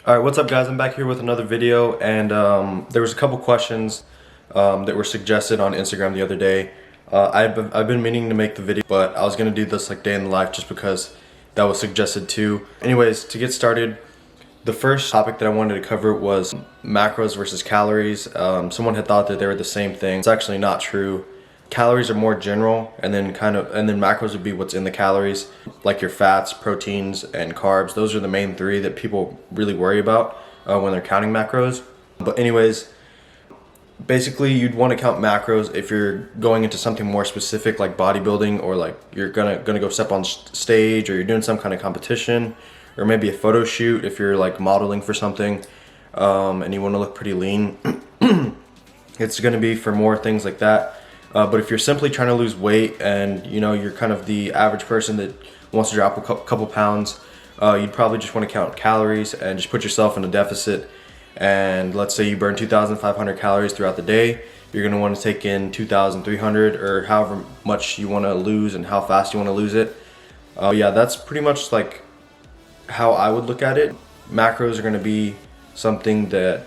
Alright, what's up guys? I'm back here with another video, and there was a couple questions that were suggested on Instagram the other day. I've been meaning to make the video, but I was going to do this like day in the life just because that was suggested too. Anyways, to get started, the first topic that I wanted to cover was macros versus calories. Someone had thought that they were the same thing. It's actually not true. Calories are more general, and then macros would be what's in the calories, like your fats, proteins, and carbs. Those are the main three that people really worry about when they're counting macros. But anyways, basically you'd want to count macros if you're going into something more specific like bodybuilding, or like you're gonna go step on stage, or you're doing some kind of competition, or maybe a photo shoot if you're like modeling for something, and you want to look pretty lean. It's gonna be for more things like that. But if you're simply trying to lose weight, and you're kind of the average person that wants to drop a couple pounds, you'd probably just want to count calories and just put yourself in a deficit. And let's say you burn 2,500 calories throughout the day, you're going to want to take in 2,300, or however much you want to lose and how fast you want to lose it. Yeah, that's pretty much like how I would look at it. Macros are going to be something that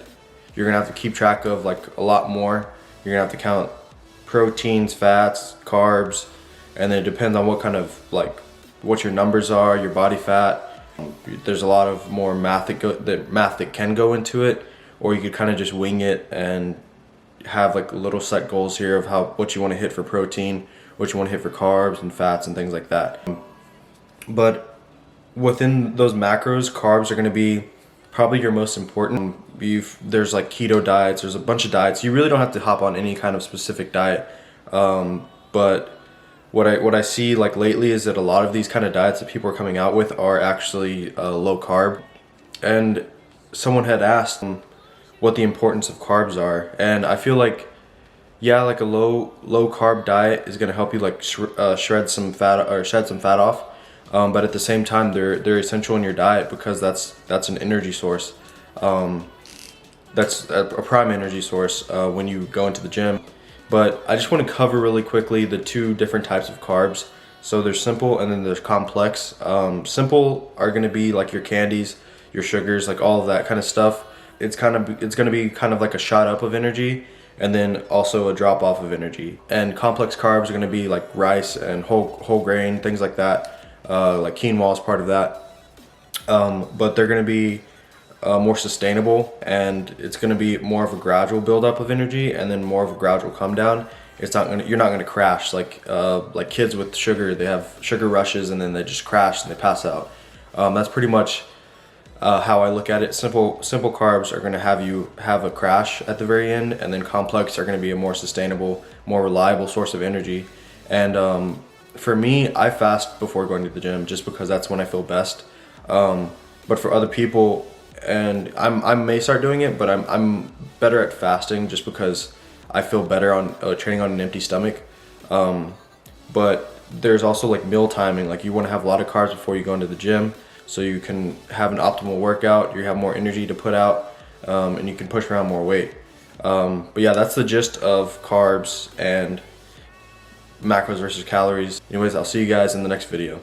you're going to have to keep track of like a lot more. You're going to have to count proteins, fats, carbs, and then it depends on what kind of what your numbers are, your body fat. There's a lot of more math that can go into it, or you could kind of just wing it and have like little set goals here of what you want to hit for protein, what you want to hit for carbs and fats and things like that. But within those macros, carbs are going to be probably your most important. There's like keto diets, there's a bunch of diets. You really don't have to hop on any kind of specific diet. But what I see like lately is that a lot of these kind of diets that people are coming out with are actually low carb. And someone had asked what the importance of carbs are, and I feel like, yeah, like a low carb diet is going to help you like shred some fat off. But at the same time, they're essential in your diet because that's an energy source. That's a prime energy source when you go into the gym. But I just want to cover really quickly the two different types of carbs. So there's simple and then there's complex. Simple are going to be like your candies, your sugars, like all of that kind of stuff. It's going to be kind of like a shot up of energy, and then also a drop off of energy. And complex carbs are going to be like rice and whole grain, things like that. Like quinoa is part of that, but they're going to be more sustainable, and it's going to be more of a gradual buildup of energy, and then more of a gradual come down. You're not going to crash like kids with sugar. They have sugar rushes and then they just crash and they pass out. That's pretty much how I look at it. Simple carbs are going to have you have a crash at the very end, and then complex are going to be a more sustainable, more reliable source of energy. And for me, I fast before going to the gym just because that's when I feel best. But for other people, and I may start doing it, but I'm better at fasting just because I feel better on training on an empty stomach. But there's also like meal timing. Like you want to have a lot of carbs before you go into the gym, so you can have an optimal workout. You have more energy to put out, and you can push around more weight. But yeah, that's the gist of carbs and macros versus calories. Anyways, I'll see you guys in the next video.